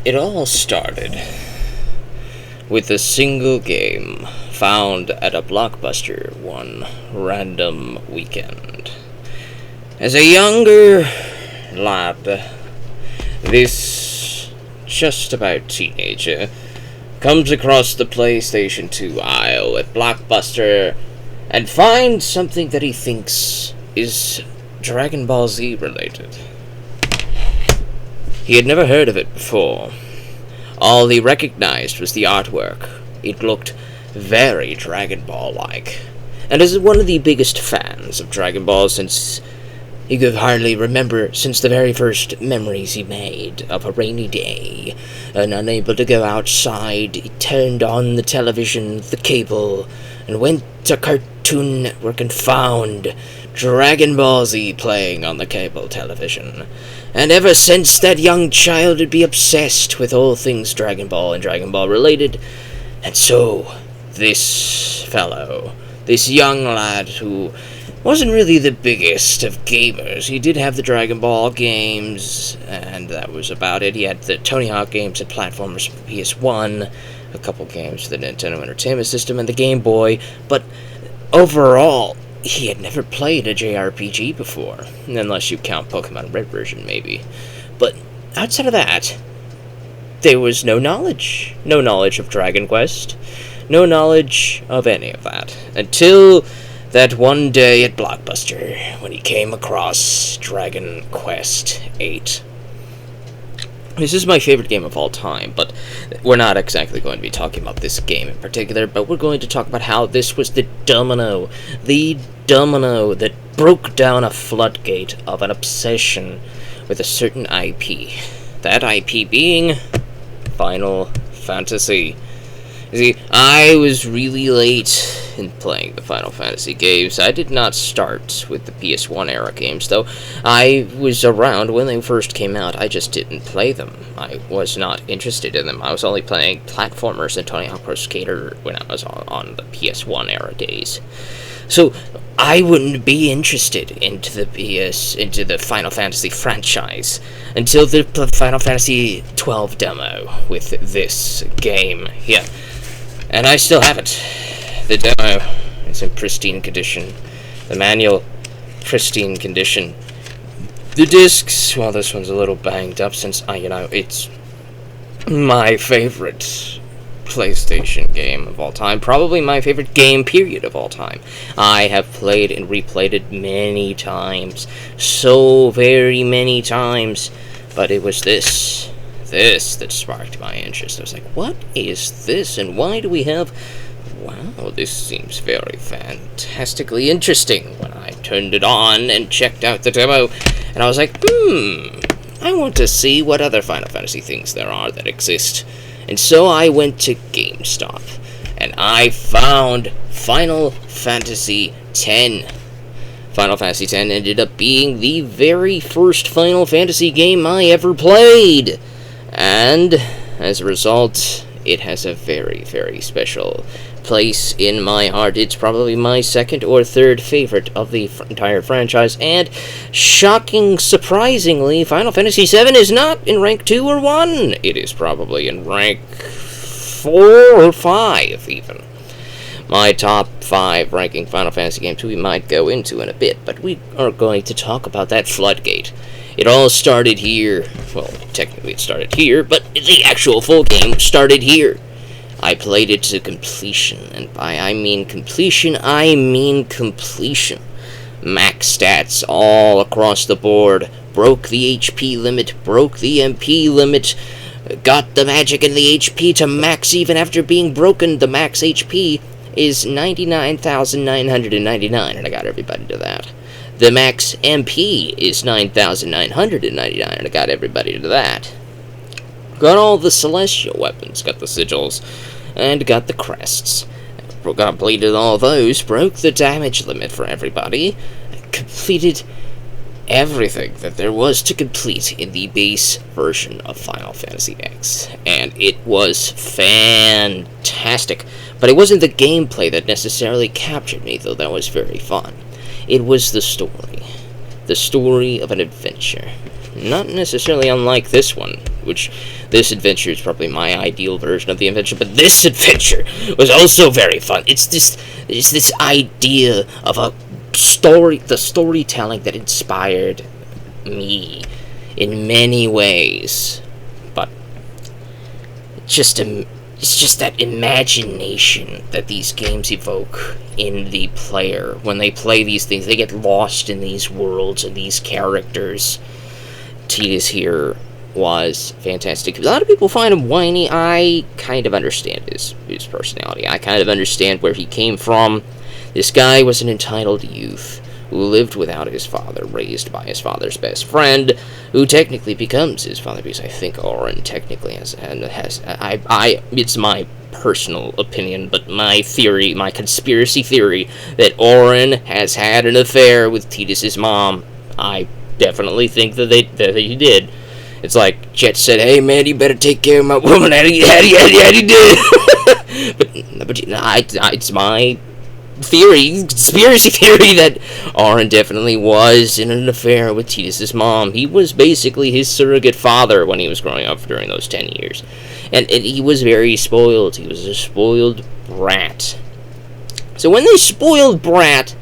It all started with a single game found at a Blockbuster one random weekend. As a younger lad, this just about teenager comes across the PlayStation 2 aisle at Blockbuster and finds something that he thinks is Dragon Ball Z related. He had never heard of it before. All he recognized was the artwork. It looked very Dragon Ball-like. And as one of the biggest fans of Dragon Ball since he could hardly remember since the very first memories he made of a rainy day, and unable to go outside, he turned on the television, the cable, and went to Cartoon Network and found Dragon Ball Z playing on the cable television. And ever since, that young child would be obsessed with all things Dragon Ball and Dragon Ball related. And so, this fellow, this young lad who wasn't really the biggest of gamers, he did have the Dragon Ball games, and that was about it. He had the Tony Hawk games and platformers for PS1, a couple games for the Nintendo Entertainment System and the Game Boy, but overall, he had never played a JRPG before, unless you count Pokemon Red version, maybe. But outside of that, there was no knowledge. No knowledge of Dragon Quest. No knowledge of any of that. Until that one day at Blockbuster, when he came across Dragon Quest VIII. This is my favorite game of all time, but we're not exactly going to be talking about this game in particular, but we're going to talk about how this was the domino that broke down a floodgate of an obsession with a certain IP. That IP being Final Fantasy. You see, I was really late in playing the Final Fantasy games. I did not start with the PS1 era games, though. I was around when they first came out. I just didn't play them. I was not interested in them. I was only playing platformers and Tony Hawk Pro Skater when I was on the PS1 era days. So I wouldn't be interested into the Final Fantasy franchise until the Final Fantasy 12 demo with this game here. And I still have it. The demo is in pristine condition. The manual, pristine condition. The discs, well, this one's a little banged up since, it's my favorite PlayStation game of all time. Probably my favorite game, period, of all time. I have played and replayed it many times. So very many times. But it was this that sparked my interest. I was like, what is this, and why do we have... Wow, this seems very fantastically interesting. When I turned it on and checked out the demo, and I was like, I want to see what other Final Fantasy things there are that exist. And so I went to GameStop, and I found Final Fantasy X. Final Fantasy X ended up being the very first Final Fantasy game I ever played. And as a result, it has a very, very special place in my heart. It's probably my second or third favorite of the entire franchise, and surprisingly, Final Fantasy VII is not in rank 2 or 1. It is probably in rank 4 or 5, even. My top 5 ranking Final Fantasy games we might go into in a bit, but we are going to talk about that floodgate. It all started here. Well, technically it started here, but the actual full game started here. I played it to completion, and by I mean completion. Max stats all across the board. Broke the HP limit, broke the MP limit, got the magic and the HP to max even after being broken. The max HP is 99,999, and I got everybody to that. The max MP is 9,999, and I got everybody to that. Got all the celestial weapons, got the sigils, and got the crests. Completed all those, broke the damage limit for everybody, completed everything that there was to complete in the base version of Final Fantasy X. And it was fantastic. But it wasn't the gameplay that necessarily captured me, though that was very fun. It was the story. The story of an adventure. Not necessarily unlike this one, which this adventure is probably my ideal version of the adventure, but this adventure was also very fun. It's this idea of a story, the storytelling that inspired me in many ways, but it's just that imagination that these games evoke in the player. When they play these things, they get lost in these worlds and these characters. Tidus here was fantastic. A lot of people find him whiny. I kind of understand his personality. I kind of understand where he came from. This guy was an entitled youth who lived without his father, raised by his father's best friend, who technically becomes his father, because I think Oren technically has it's my personal opinion, but my theory, my conspiracy theory, that Oren has had an affair with Tidus' mom. I definitely think that he did. It's like Jet said, "Hey man, you better take care of my woman." How do you do? but it's my conspiracy theory, that Oren definitely was in an affair with Tidus' mom. He was basically his surrogate father when he was growing up during those 10 years. And he was very spoiled. He was a spoiled brat. So when this spoiled brat,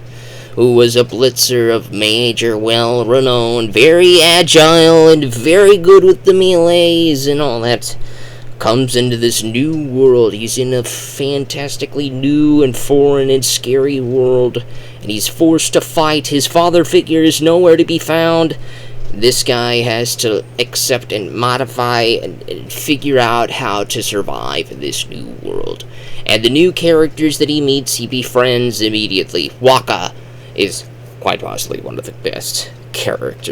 who was a blitzer of major, well-renowned, very agile, and very good with the melees and all that, comes into this new world. He's in a fantastically new and foreign and scary world, and he's forced to fight. His father figure is nowhere to be found. This guy has to accept and modify and figure out how to survive in this new world. And the new characters that he meets, he befriends immediately. Waka is quite possibly one of the best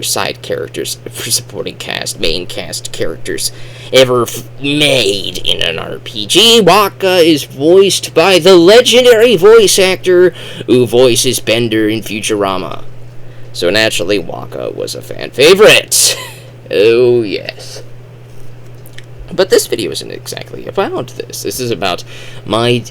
side characters, supporting cast, main cast characters ever made in an RPG. Waka is voiced by the legendary voice actor who voices Bender in Futurama. So naturally, Waka was a fan favorite. Oh yes. But this video isn't exactly about this. This is about my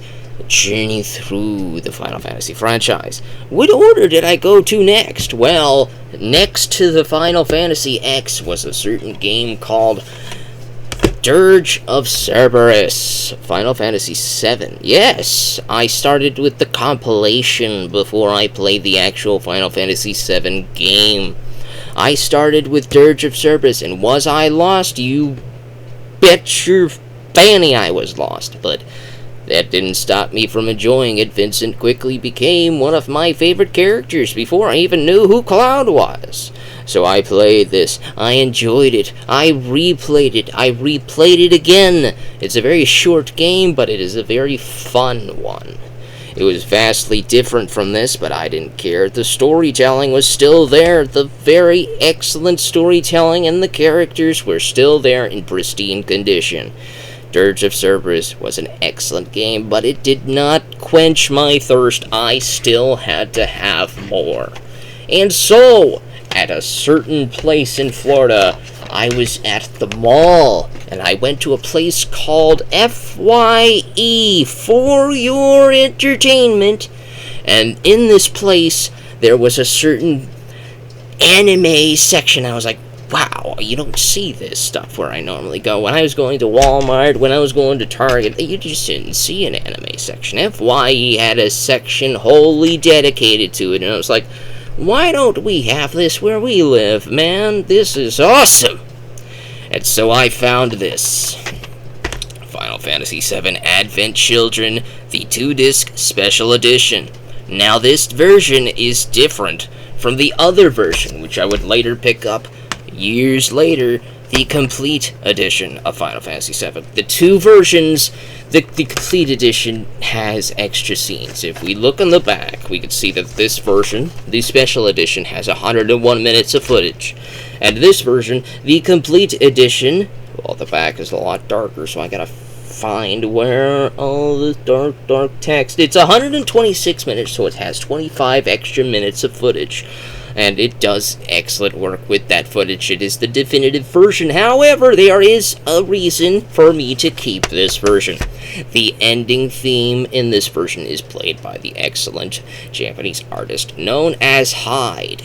journey through the Final Fantasy franchise. What order did I go to next? Well, next to the Final Fantasy X was a certain game called Dirge of Cerberus, Final Fantasy VII. Yes, I started with the compilation before I played the actual Final Fantasy VII game. I started with Dirge of Cerberus, and was I lost? You bet your fanny I was lost, but that didn't stop me from enjoying it. Vincent quickly became one of my favorite characters before I even knew who Cloud was. So I played this. I enjoyed it. I replayed it. I replayed it again. It's a very short game, but it is a very fun one. It was vastly different from this, but I didn't care. The storytelling was still there. The very excellent storytelling, and the characters were still there in pristine condition. Dirge of Cerberus was an excellent game, but it did not quench my thirst. I still had to have more. And so, at a certain place in Florida, I was at the mall, and I went to a place called FYE, For Your Entertainment, and in this place, there was a certain anime section. I was like, wow, you don't see this stuff where I normally go. When I was going to Walmart, when I was going to Target, you just didn't see an anime section. FYE had a section wholly dedicated to it, and I was like, why don't we have this where we live, man? This is awesome! And so I found this. Final Fantasy VII Advent Children, the 2-disc special edition. Now this version is different from the other version, which I would later pick up years later, the complete edition of Final Fantasy VII. The two versions, the complete edition has extra scenes. If we look on the back, we can see that this version, the special edition, has 101 minutes of footage. And this version, the complete edition, well, the back is a lot darker, so I gotta find where all the dark text. It's 126 minutes, so it has 25 extra minutes of footage. And it does excellent work with that footage. It is the definitive version. However, there is a reason for me to keep this version. The ending theme in this version is played by the excellent Japanese artist known as HYDE.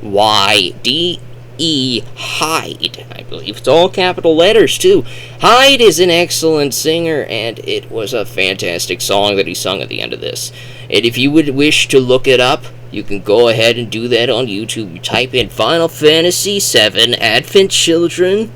HYDE. HYDE, HYDE, I believe. It's all capital letters, too. HYDE is an excellent singer, and it was a fantastic song that he sung at the end of this. And if you would wish to look it up, you can go ahead and do that on YouTube. You type in Final Fantasy VII Advent Children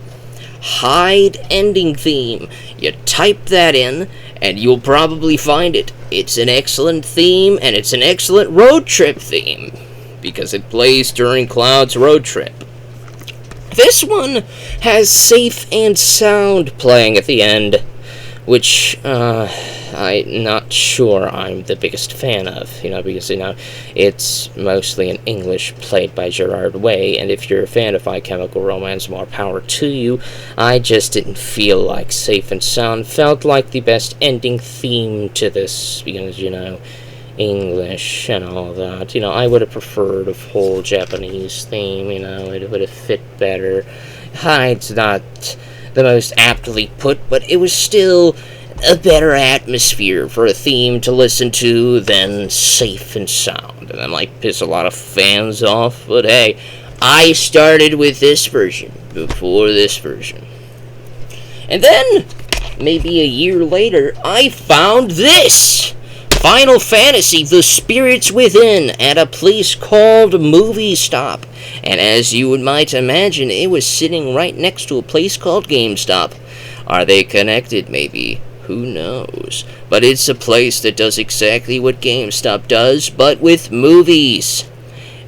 HYDE ending theme. You type that in, and you'll probably find it. It's an excellent theme, and it's an excellent road trip theme, because it plays during Cloud's road trip. This one has Safe and Sound playing at the end, which I'm not sure I'm the biggest fan of, because, it's mostly in English, played by Gerard Way, and if you're a fan of My Chemical Romance, more power to you. I just didn't feel like Safe and Sound felt like the best ending theme to this, because, English and all that. I would have preferred a full Japanese theme, it would have fit better. It's not the most aptly put, but it was still a better atmosphere for a theme to listen to than Safe and Sound. And that might piss a lot of fans off, but hey, I started with this version before this version. And then, maybe a year later, I found this! Final Fantasy, The Spirits Within, at a place called Movie Stop. And as you might imagine, it was sitting right next to a place called GameStop. Are they connected? Maybe. Who knows? But it's a place that does exactly what GameStop does, but with movies.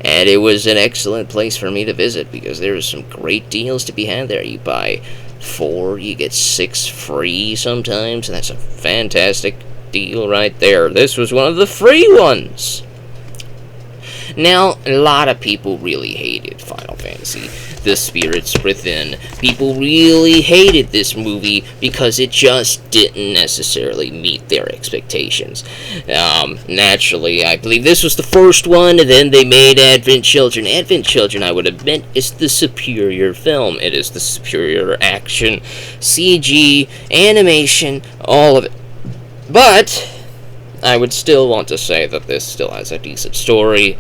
And it was an excellent place for me to visit, because there were some great deals to be had there. You buy 4, you get 6 free sometimes, and that's a fantastic deal right there. This was one of the free ones. Now, a lot of people really hated Final Fantasy, The Spirits Within. People really hated this movie because it just didn't necessarily meet their expectations. Naturally, I believe this was the first one, and then they made Advent Children. Advent Children, I would admit, is the superior film. It is the superior action, CG, animation, all of it. But I would still want to say that this still has a decent story,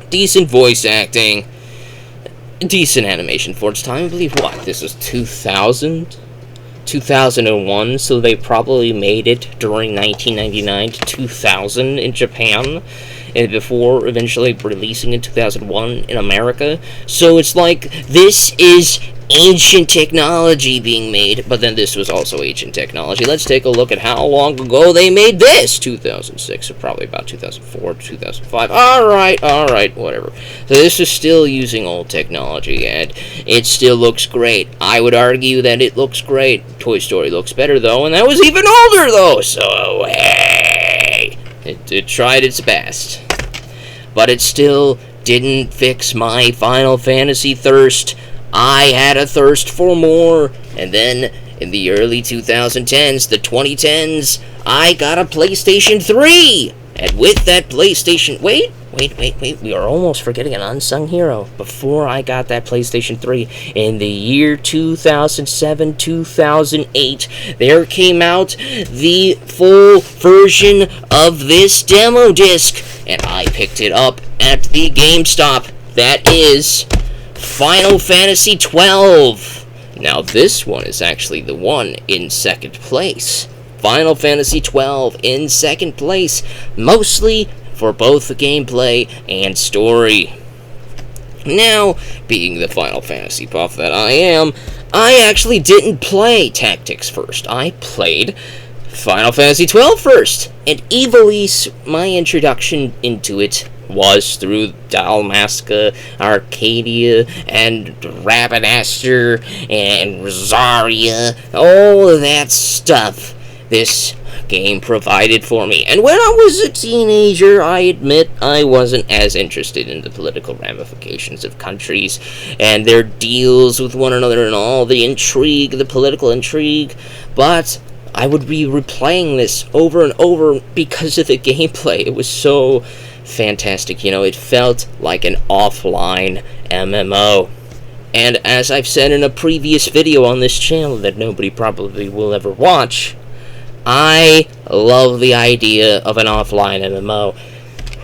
decent voice acting, decent animation for its time. I believe, this was 2001, so they probably made it during 1999 to 2000 in Japan, and before eventually releasing in 2001 in America. So it's like, this is ancient technology being made, but then this was also ancient technology. Let's take a look at how long ago they made this. 2006, so probably about 2004 to 2005. Alright, whatever. So this is still using old technology, and it still looks great. I would argue that it looks great. Toy Story looks better, though, and that was even older, though, so hey! It tried its best. But it still didn't fix my Final Fantasy thirst. I had a thirst for more, and then in the early 2010s, the 2010s, I got a PlayStation 3! And with that PlayStation... Wait, we are almost forgetting an unsung hero. Before I got that PlayStation 3, in the year 2007-2008, there came out the full version of this demo disc, and I picked it up at the GameStop. That is Final Fantasy XII. Now this one is actually the one in second place. Final Fantasy XII in second place, mostly for both the gameplay and story. Now, being the Final Fantasy buff that I am, I actually didn't play Tactics first. I played Final Fantasy XII first, and Ivalice, my introduction into it was through Dalmasca, Arcadia, and Rabbinaster, and Rosaria, all of that stuff this game provided for me. And when I was a teenager, I admit I wasn't as interested in the political ramifications of countries and their deals with one another and all the intrigue, the political intrigue, but I would be replaying this over and over because of the gameplay. It was so fantastic. It felt like an offline MMO. And as I've said in a previous video on this channel that nobody probably will ever watch, I love the idea of an offline MMO.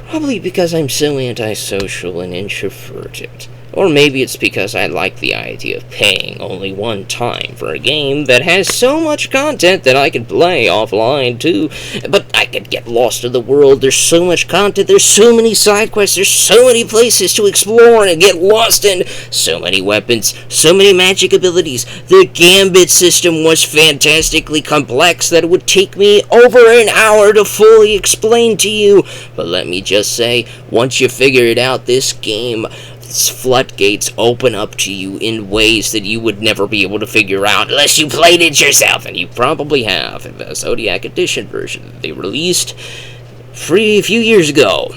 Probably because I'm so antisocial and introverted. Or maybe it's because I like the idea of paying only one time for a game that has so much content that I can play offline too. But I could get lost in the world. There's so much content. There's so many side quests. There's so many places to explore and get lost in. So many weapons. So many magic abilities. The gambit system was fantastically complex that it would take me over an hour to fully explain to you. But let me just say, once you figure it out, this game, floodgates open up to you in ways that you would never be able to figure out unless you played it yourself, and you probably have. In the Zodiac Edition version that they released a few years ago.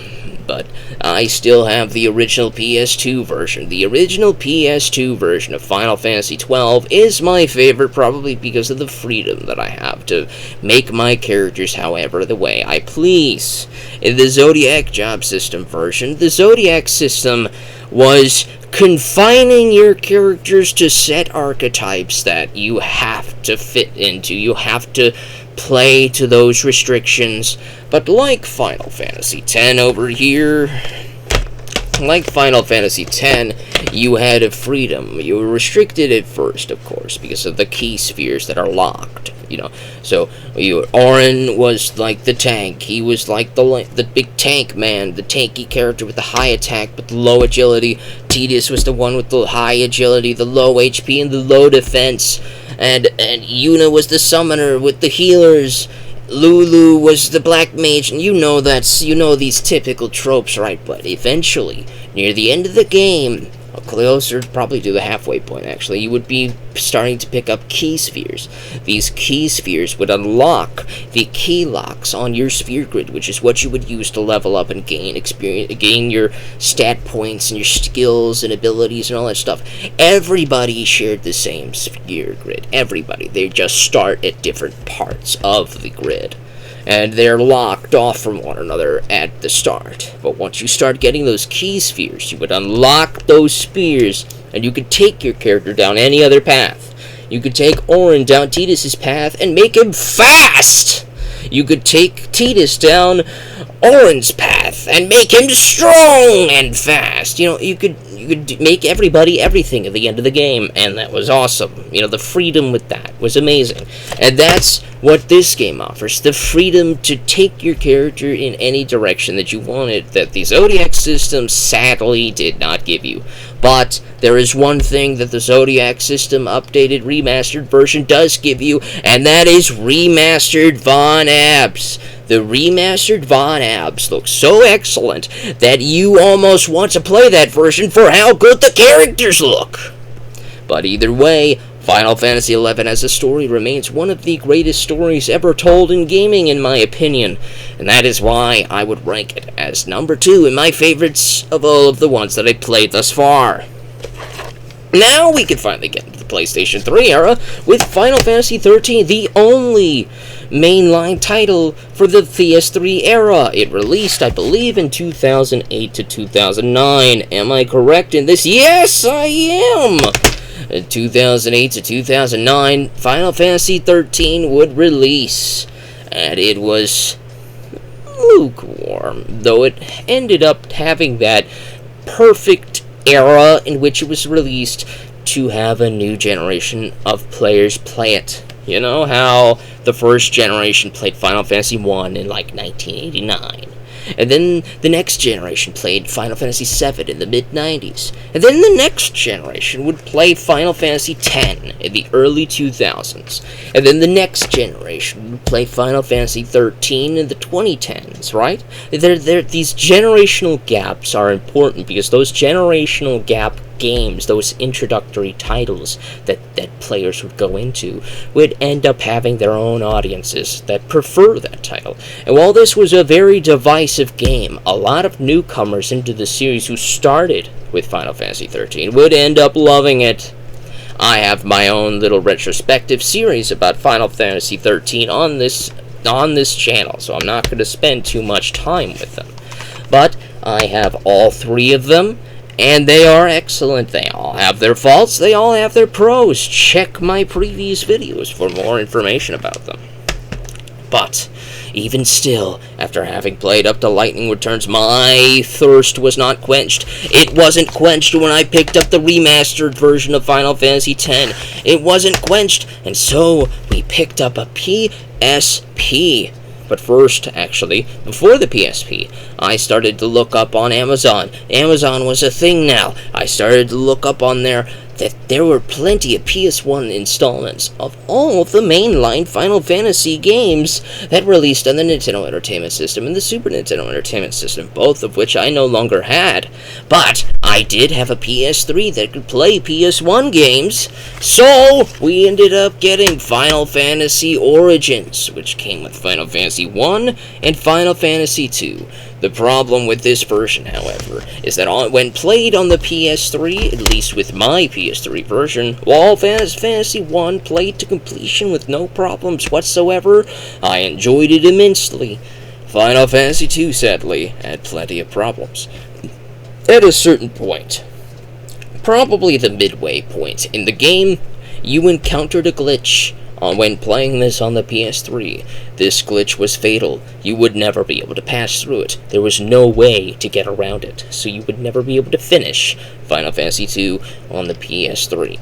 But I still have the original PS2 version. The original PS2 version of Final Fantasy XII is my favorite, probably because of the freedom that I have to make my characters however the way I please. In the Zodiac Job System version, the Zodiac system was confining your characters to set archetypes that you have to fit into. You have to play to those restrictions. But like Final Fantasy X over here, like Final Fantasy X, you had a freedom. You were restricted at first, of course, because of the key spheres that are locked. So Auron was like the tank. He was like the big tank man, the tanky character with the high attack but low agility. Tidus was the one with the high agility, the low HP, and the low defense. And Yuna was the summoner with the healers. Lulu was the black mage, and you know these typical tropes, right? But eventually, near the end of the game, closer probably to the halfway point actually, you would be starting to pick up key spheres. These key spheres would unlock the key locks on your sphere grid, which is what you would use to level up and gain experience, gain your stat points and your skills and abilities and all that stuff. Everybody shared the same sphere grid. Everybody. They just start at different parts of the grid, and they're locked off from one another at the start. But once you start getting those key spheres, you would unlock those spheres, and you could take your character down any other path. You could take Auron down Tidus' path and make him fast! You could take Tidus down Auron's path and make him strong and fast. You could make everybody everything at the end of the game, and that was awesome. The freedom with that was amazing. And that's what this game offers, the freedom to take your character in any direction that you wanted, that the Zodiac system sadly did not give you. But there is one thing that the Zodiac system updated remastered version does give you, and that is remastered Von Abs. The remastered Von Abs look so excellent that you almost want to play that version for how good the characters look. But either way, Final Fantasy XI as a story remains one of the greatest stories ever told in gaming, in my opinion, and that is why I would rank it as number 2 in my favorites of all of the ones that I played thus far. Now we can finally get into the PlayStation 3 era with Final Fantasy XIII, the only mainline title for the PS3 era. It released, I believe, in 2008 to 2009. Am I correct in this? Yes, I am! In 2008 to 2009, Final Fantasy XIII would release, and it was lukewarm, though it ended up having that perfect era in which it was released to have a new generation of players play it. You know how the first generation played Final Fantasy I in like 1989. And then the next generation played Final Fantasy VII in the mid-90s. And then the next generation would play Final Fantasy X in the early 2000s. And then the next generation would play Final Fantasy XIII in the 2010s, right? These generational gaps are important because those generational gap games, those introductory titles that players would go into, would end up having their own audiences that prefer that title. And while this was a very divisive game, a lot of newcomers into the series who started with Final Fantasy XIII would end up loving it. I have my own little retrospective series about Final Fantasy XIII on this channel, so I'm not going to spend too much time with them. But I have all 3 of them, and they are excellent. They all have their faults, they all have their pros. Check my previous videos for more information about them. But Even still, after having played up to Lightning Returns, my thirst was not quenched. It wasn't quenched when I picked up the remastered version of Final Fantasy X. It wasn't quenched, and so we picked up a PSP. But first, actually, before the PSP, I started to look up on Amazon. Amazon was a thing now. I started to look up on there that there were plenty of PS1 installments of all of the mainline Final Fantasy games that released on the Nintendo Entertainment System and the Super Nintendo Entertainment System, both of which I no longer had. But I did have a PS3 that could play PS1 games, so we ended up getting Final Fantasy Origins, which came with Final Fantasy 1 and Final Fantasy 2. The problem with this version, however, is that when played on the PS3, at least with my PS3 version, while Fantasy 1 played to completion with no problems whatsoever, I enjoyed it immensely. Final Fantasy 2, sadly, had plenty of problems. At a certain point, probably the midway point in the game, you encountered a glitch when playing this on the PS3. This glitch was fatal. You would never be able to pass through it. There was no way to get around it, so you would never be able to finish Final Fantasy II on the PS3.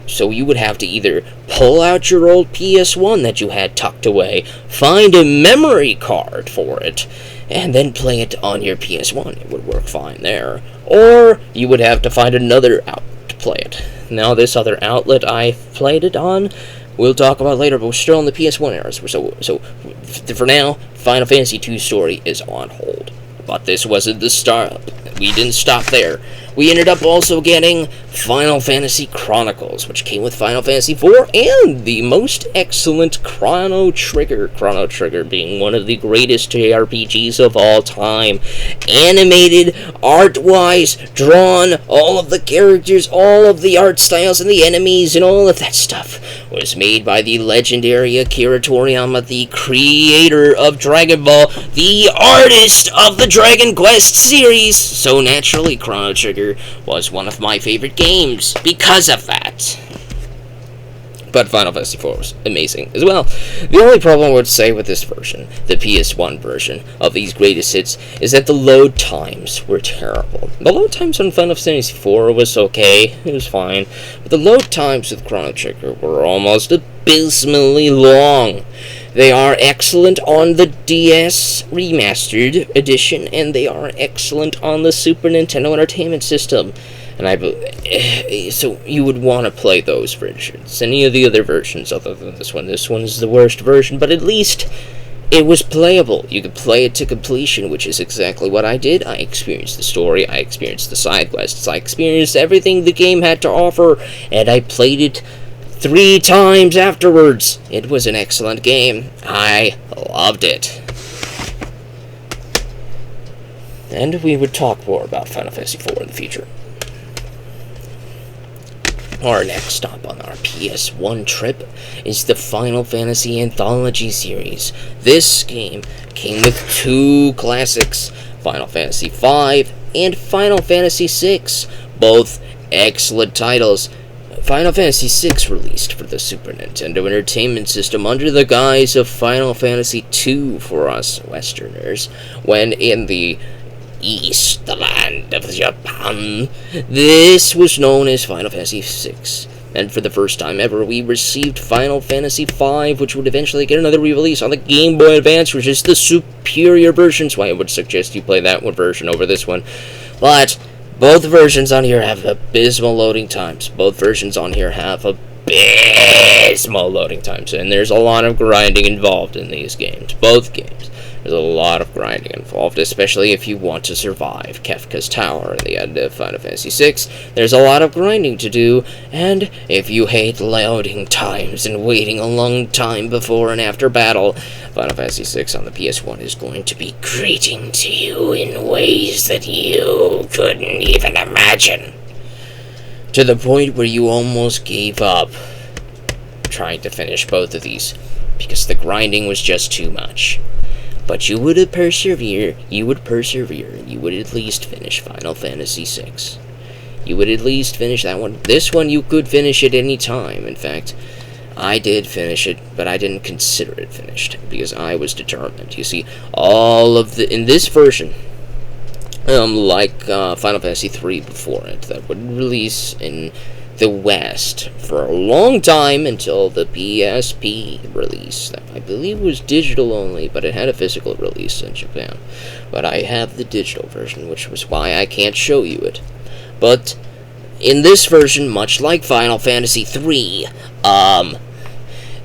So you would have to either pull out your old PS1 that you had tucked away, find a memory card for it, and then play it on your PS1. It would work fine there. Or you would have to find another outlet to play it. Now, this other outlet I played it on, we'll talk about later, but we're still in the PS1 era, so for now, Final Fantasy II story is on hold. But this wasn't the start. We didn't stop there. We ended up also getting Final Fantasy Chronicles, which came with Final Fantasy IV, and the most excellent Chrono Trigger. Chrono Trigger being one of the greatest JRPGs of all time. Animated, art-wise, drawn, all of the characters, all of the art styles and the enemies and all of that stuff was made by the legendary Akira Toriyama, the creator of Dragon Ball, the artist of the Dragon Quest series. So naturally, Chrono Trigger was one of my favorite games because of that. But Final Fantasy IV was amazing as well. The only problem I would say with this version, the PS1 version of these greatest hits, is that the load times were terrible. The load times on Final Fantasy IV was okay, it was fine, but the load times with Chrono Trigger were almost abysmally long. They are excellent on the DS Remastered Edition, and they are excellent on the Super Nintendo Entertainment System. And so you would want to play those versions. Any of the other versions other than this one. This one's the worst version, but at least it was playable. You could play it to completion, which is exactly what I did. I experienced the story, I experienced the side quests, I experienced everything the game had to offer, and I played it 3 times afterwards. It was an excellent game. I loved it. And we would talk more about Final Fantasy IV in the future. Our next stop on our PS1 trip is the Final Fantasy Anthology series. This game came with 2 classics, Final Fantasy V and Final Fantasy VI, both excellent titles. Final Fantasy VI released for the Super Nintendo Entertainment System under the guise of Final Fantasy II for us Westerners, when in the East, the land of Japan, this was known as Final Fantasy VI. And for the first time ever, we received Final Fantasy V, which would eventually get another re-release on the Game Boy Advance, which is the superior version, so I would suggest you play that one version over this one. But both versions on here have abysmal loading times. Both versions on here have abysmal loading times, and there's a lot of grinding involved in these games. Both games. There's a lot of grinding involved, especially if you want to survive Kefka's Tower in the end of Final Fantasy VI. There's a lot of grinding to do, and if you hate loading times and waiting a long time before and after battle, Final Fantasy VI on the PS1 is going to be greeting to you in ways that you couldn't even imagine. To the point where you almost gave up trying to finish both of these, because the grinding was just too much. But you would persevere, and you would at least finish Final Fantasy VI. You would at least finish that one. This one you could finish at any time. In fact, I did finish it, but I didn't consider it finished because I was determined. You see, all of the in this version, like Final Fantasy III before it, that would release in the West for a long time until the PSP release. That I believe was digital only, but it had a physical release in Japan. But I have the digital version, which was why I can't show you it. But in this version, much like Final Fantasy III,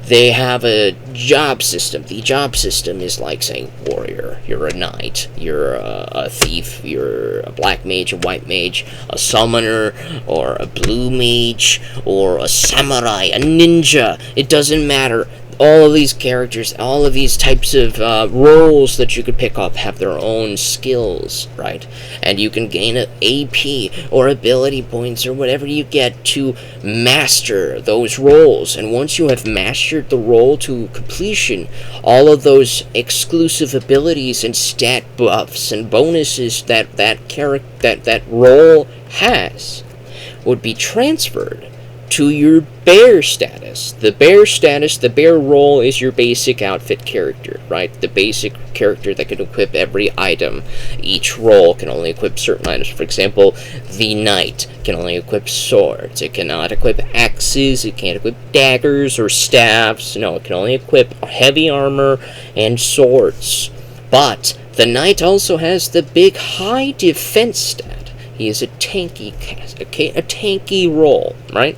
they have a job system. The job system is like, say, warrior. You're a knight. You're a thief. You're a black mage, a white mage, a summoner, or a blue mage, or a samurai, a ninja. It doesn't matter. All of these characters, all of these types of roles that you could pick up have their own skills, right? And you can gain an AP or ability points or whatever you get to master those roles. And once you have mastered the role to completion, all of those exclusive abilities and stat buffs and bonuses that role has would be transferred to your bear status. The bear role is your basic outfit character, right? The basic character that can equip every item. Each role can only equip certain items. For example, the knight can only equip swords. It cannot equip axes. It can't equip daggers or staffs. No, it can only equip heavy armor and swords. But the knight also has the big high defense stat. He is a tanky role, right?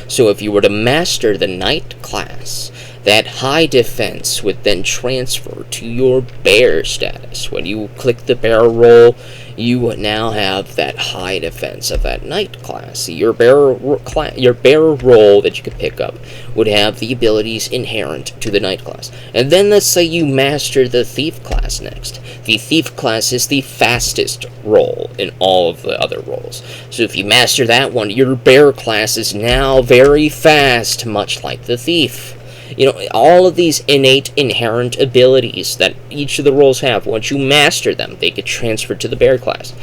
So if you were to master the knight class, that high defense would then transfer to your bear status. When you click the bear role, you would now have that high defense of that knight class. Your bear role that you could pick up would have the abilities inherent to the knight class. And then let's say you master the thief class next. The thief class is the fastest role in all of the other roles. So if you master that one, your bear class is now very fast, much like the thief. You know, all of these innate, inherent abilities that each of the roles have, once you master them, they get transferred to the bear class.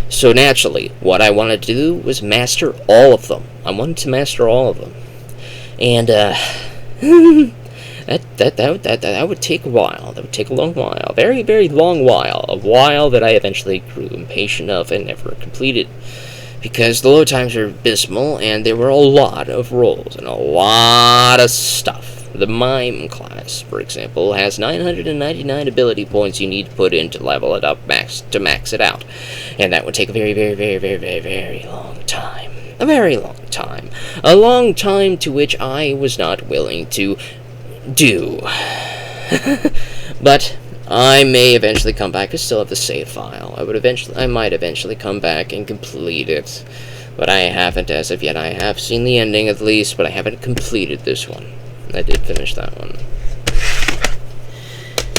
So naturally, what I wanted to do was master all of them. I wanted to master all of them. And, that would take a while. That would take a long while. Very, very long while. A while that I eventually grew impatient of and never completed. Because the load times are abysmal, and there were a lot of roles and a lot of stuff. The Mime class, for example, has 999 ability points you need to put in to level it up to max it out. And that would take a very, very, very, very, very, very long time. A very long time. A long time to which I was not willing to do. But I may eventually come back. I still have the save file. I might eventually come back and complete it. But I haven't as of yet. I have seen the ending at least, but I haven't completed this one. I did finish that one.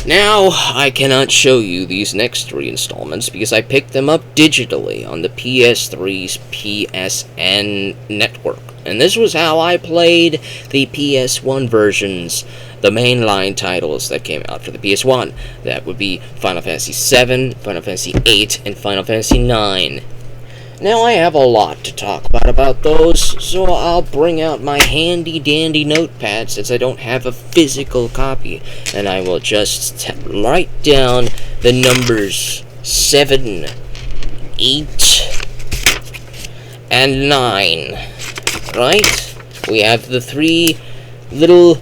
Now, I cannot show you these next 3 installments because I picked them up digitally on the PS3's PSN network. And this was how I played the PS1 versions, the mainline titles that came out for the PS1. That would be Final Fantasy VII, Final Fantasy VIII, and Final Fantasy IX. Now I have a lot to talk about those, so I'll bring out my handy-dandy notepad since I don't have a physical copy, and I will just write down the numbers 7, 8, and 9. Right? We have the 3 little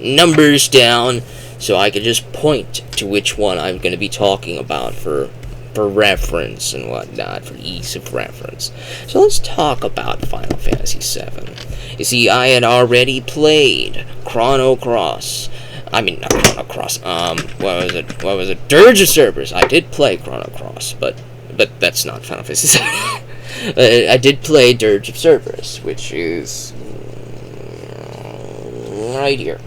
numbers down, so I can just point to which one I'm going to be talking about for reference and whatnot, for ease of reference. So let's talk about Final Fantasy VII. You see, I had already played Chrono Cross. I mean, not Chrono Cross, what was it? Dirge of Cerberus. I did play Chrono Cross, but that's not Final Fantasy VII. I did play Dirge of Cerberus, which is right here.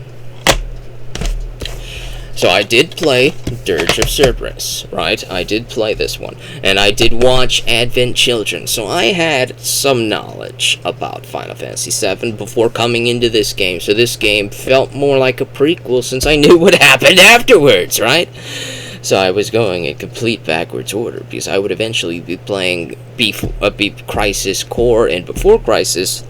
So I did play Dirge of Cerberus, right? I did play this one. And I did watch Advent Children, so I had some knowledge about Final Fantasy VII before coming into this game. So this game felt more like a prequel since I knew what happened afterwards, right? So I was going in complete backwards order, because I would eventually be playing Crisis Core, and before Crisis,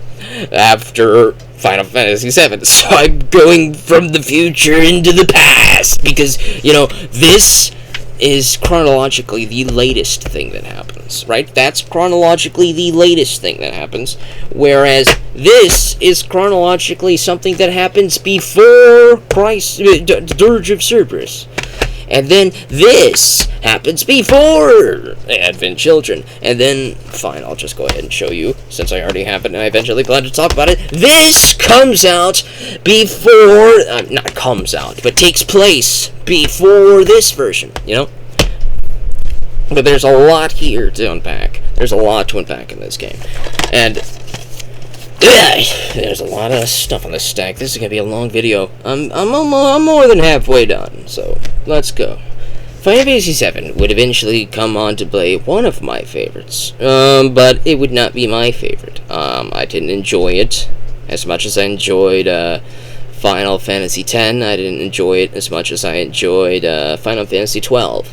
after Final Fantasy VII. So I'm going from the future into the past because, this is chronologically the latest thing that happens, right? That's chronologically the latest thing that happens, whereas this is chronologically something that happens before Dirge of Cerberus. And then this happens before Advent Children. And then, fine, I'll just go ahead and show you, since I already have it and I eventually plan to talk about it. This comes out before, not comes out, but takes place before this version, But there's a lot here to unpack. There's a lot to unpack in this game. And there's a lot of stuff on this stack. This is gonna be a long video. I'm more than halfway done, so let's go. Final Fantasy VII would eventually come on to play one of my favorites, but it would not be my favorite. I didn't enjoy it as much as I enjoyed Final Fantasy X. I didn't enjoy it as much as I enjoyed Final Fantasy XII.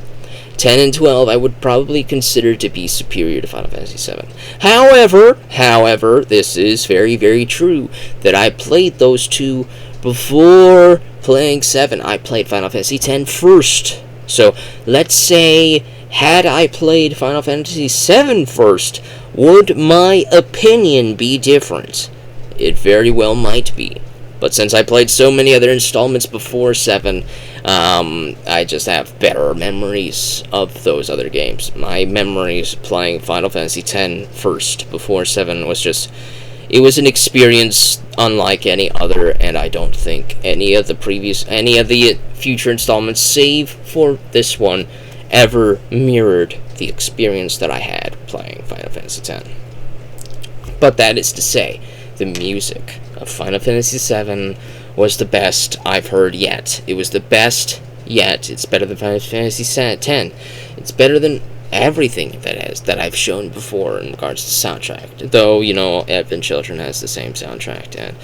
10 and 12 I would probably consider to be superior to Final Fantasy VII. However, this is very, very true that I played those two before playing 7. I played Final Fantasy X first. So, let's say, had I played Final Fantasy VII first, would my opinion be different? It very well might be. But since I played so many other installments before 7, I just have better memories of those other games. My memories playing Final Fantasy X first, before 7, was just... It was an experience unlike any other, and I don't think any of the future installments, save for this one, ever mirrored the experience that I had playing Final Fantasy X. But that is to say, the music of Final Fantasy VII was the best I've heard yet. It was the best yet. It's better than Final Fantasy X. It's better than everything that I've shown before in regards to soundtrack. Though, Advent Children has the same soundtrack, and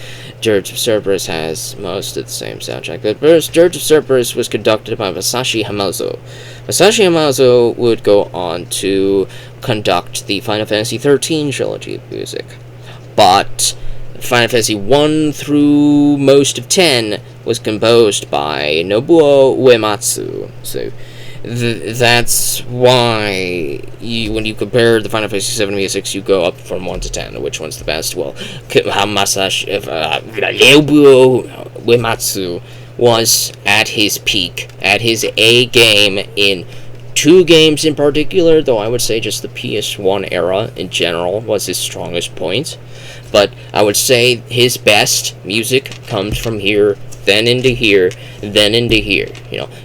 Dirge of Cerberus has most of the same soundtrack. But Dirge of Cerberus was conducted by Masashi Hamauzu. Masashi Hamauzu would go on to conduct the Final Fantasy XIII trilogy of music. But Final Fantasy 1 through most of 10 was composed by Nobuo Uematsu. So that's why when you compare the Final Fantasy 7 musics, you go up from 1 to 10. Which one's the best? Well, Nobuo Uematsu was at his peak, at his A game in 2 games in particular, though I would say just the PS1 era in general was his strongest point. But I would say his best music comes from here, then into here, then into here.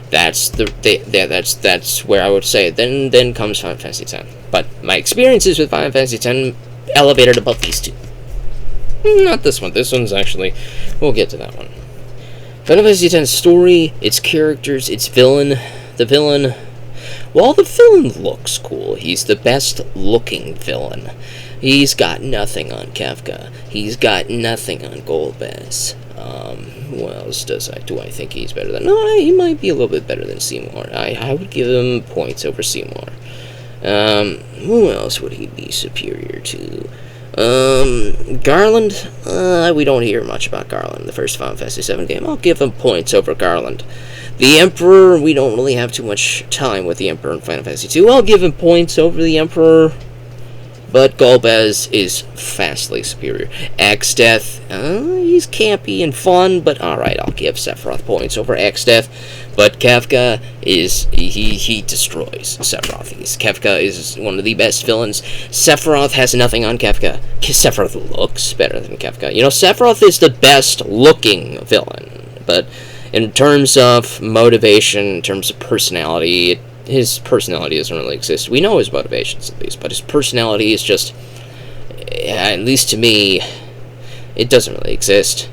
That's that's where I would say then comes Final Fantasy X. But my experiences with Final Fantasy X elevated above these two. Not this one. This one's actually, we'll get to that one. Final Fantasy X story, its characters, its villain. The villain, while the villain looks cool, he's the best looking villain. He's got nothing on Kefka. He's got nothing on Golbez. Who else do I think he's better than? No, he might be a little bit better than Seymour. I would give him points over Seymour. Who else would he be superior to? Garland? We don't hear much about Garland in the first Final Fantasy VII game. I'll give him points over Garland. The Emperor, we don't really have too much time with the Emperor in Final Fantasy II. I'll give him points over the Emperor. But Golbez is vastly superior. Exdeath, he's campy and fun, but alright, I'll give Sephiroth points over Exdeath. But Kefka is, he destroys Sephiroth. Kefka is one of the best villains. Sephiroth has nothing on Kefka. Sephiroth looks better than Kefka. Sephiroth is the best looking villain, but in terms of motivation, in terms of personality, his personality doesn't really exist. We know his motivations, at least, but his personality is just, at least to me, it doesn't really exist.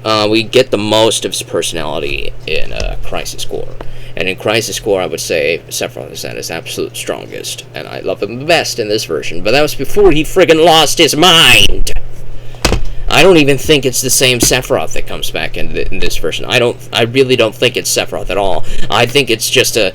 We get the most of his personality in Crisis Core. And in Crisis Core, I would say Sephiroth is at his absolute strongest, and I love him the best in this version, but that was before he friggin' lost his mind! I don't even think it's the same Sephiroth that comes back in this version. I really don't think it's Sephiroth at all. I think it's just a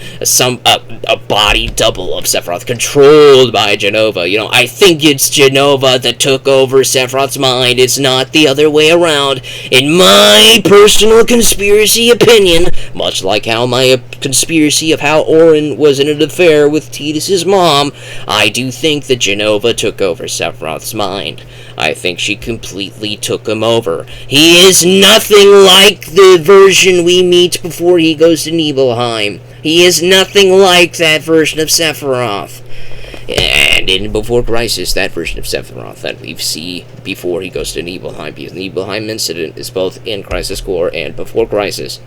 body double of Sephiroth controlled by Jenova. You know, I think it's Jenova that took over Sephiroth's mind. It's not the other way around. In my personal conspiracy opinion, much like how my conspiracy of how Auron was in an affair with Tidus's mom, I do think that Jenova took over Sephiroth's mind. I think she completely took him over. He is nothing like the version we meet before he goes to Nibelheim. He is nothing like that version of Sephiroth. And in Before Crisis, that version of Sephiroth that we see before he goes to Nibelheim, because the Nibelheim incident is both in Crisis Core and Before Crisis.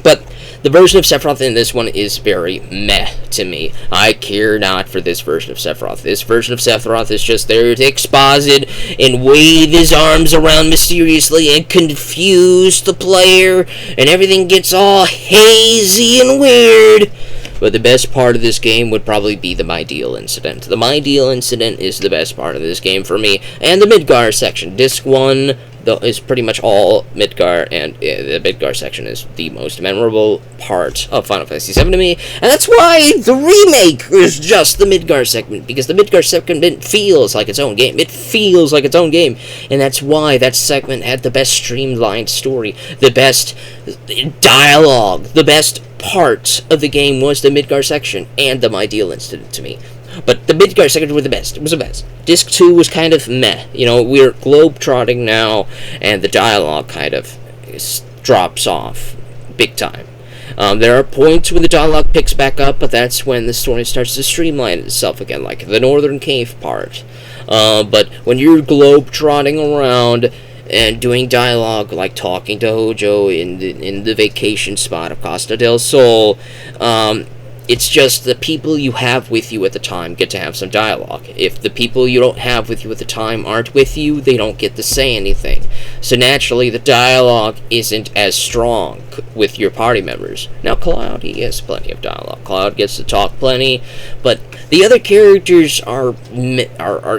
But the version of Sephiroth in this one is very meh to me. I care not for this version of Sephiroth. This version of Sephiroth is just there to exposit and wave his arms around mysteriously and confuse the player, and everything gets all hazy and weird. But the best part of this game would probably be the My Deal incident. The My Deal incident is the best part of this game for me, and the Midgar section. Disc 1 is pretty much all Midgar, and the Midgar section is the most memorable part of Final Fantasy VII to me, and that's why the remake is just the Midgar segment, because the Midgar segment feels like its own game. It feels like its own game, and that's why that segment had the best streamlined story, the best dialogue, the best part of the game was the Midgar section and the My Deal incident to me. But the Midgar section were the best. It was the best. Disc 2 was kind of meh. You know, we're globe-trotting now, and the dialogue kind of drops off big time. There are points when the dialogue picks back up, but that's when the story starts to streamline itself again, like the Northern Cave part. But when you're globe-trotting around and doing dialogue, like talking to Hojo in the vacation spot of Costa del Sol, it's just the people you have with you at the time get to have some dialogue. If the people you don't have with you at the time aren't with you, they don't get to say anything. So naturally, the dialogue isn't as strong with your party members. Now, Cloud, he has plenty of dialogue. Cloud gets to talk plenty, but the other characters are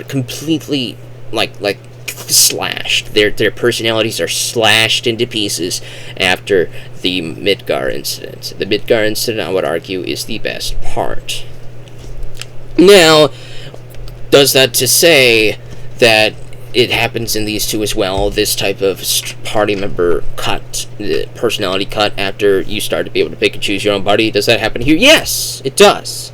completely, like slashed. Their personalities are slashed into pieces after the Midgar incident. The Midgar incident, I would argue, is the best part. Now, does that to say that it happens in these two as well, this type of party member cut, personality cut after you start to be able to pick and choose your own party? Does that happen here? Yes, it does.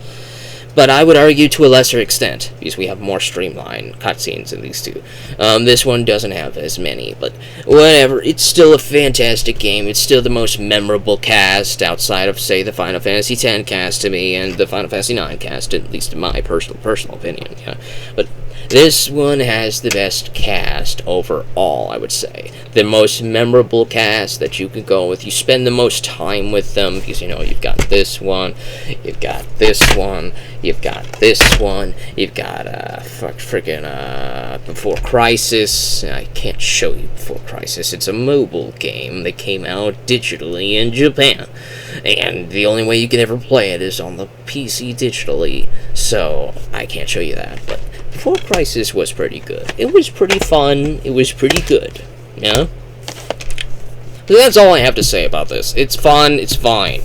But I would argue to a lesser extent, because we have more streamlined cutscenes in these two. This one doesn't have as many, but whatever. It's still a fantastic game. It's still the most memorable cast outside of, say, the Final Fantasy X cast to me and the Final Fantasy IX cast, at least in my personal opinion. Yeah. But this one has the best cast overall, I would say. The most memorable cast that you can go with. You spend the most time with them because, you know, you've got this one, you've got this one, you've got this one, you've got, Before Crisis. I can't show you Before Crisis. It's a mobile game that came out digitally in Japan. And the only way you can ever play it is on the PC digitally. So, I can't show you that, but Before Crisis was pretty good. It was pretty fun. It was pretty good. Yeah? So that's all I have to say about this. It's fun. It's fine.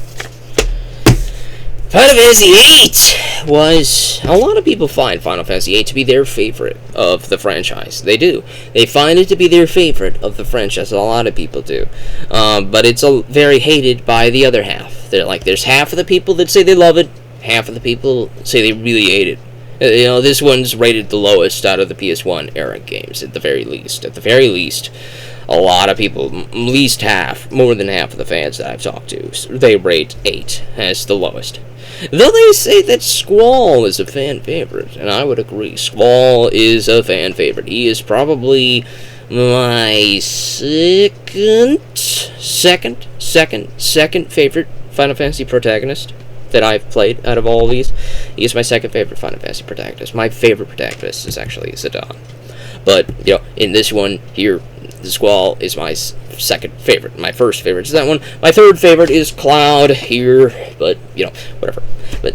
Final Fantasy VIII was... A lot of people find Final Fantasy VIII to be their favorite of the franchise. They do. They find it to be their favorite of the franchise. A lot of people do. But it's very hated by the other half. There's half of the people that say they love it. Half of the people say they really hate it. You know, this one's rated the lowest out of the PS1 era games, at the very least. At the very least, a lot of people, at least half, more than half of the fans that I've talked to, they rate 8 as the lowest. Though they say that Squall is a fan favorite, and I would agree. Squall is a fan favorite. He is probably my second favorite Final Fantasy protagonist that I've played out of all of these. He is my second favorite Final Fantasy protagonist. My favorite protagonist is actually Zidane. But, you know, in this one here, The Squall is my second favorite. My first favorite is that one. My third favorite is Cloud here, but, whatever. But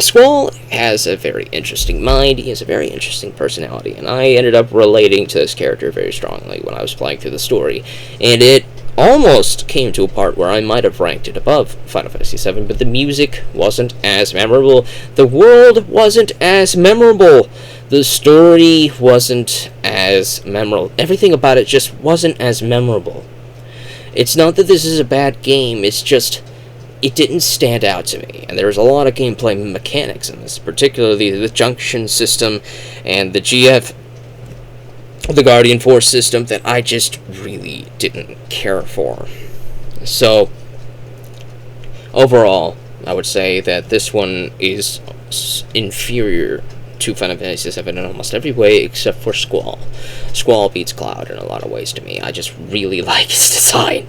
Squall has a very interesting mind. He has a very interesting personality, and I ended up relating to this character very strongly when I was playing through the story. And it almost came to a part where I might have ranked it above Final Fantasy VII, but the music wasn't as memorable. The world wasn't as memorable. The story wasn't as memorable. Everything about it just wasn't as memorable. It's not that this is a bad game, it's just it didn't stand out to me. And there was a lot of gameplay mechanics in this, particularly the junction system and the the Guardian Force system that I just really didn't care for. So, overall, I would say that this one is inferior to Final Fantasy VII in almost every way except for Squall. Squall beats Cloud in a lot of ways to me. I just really like his design.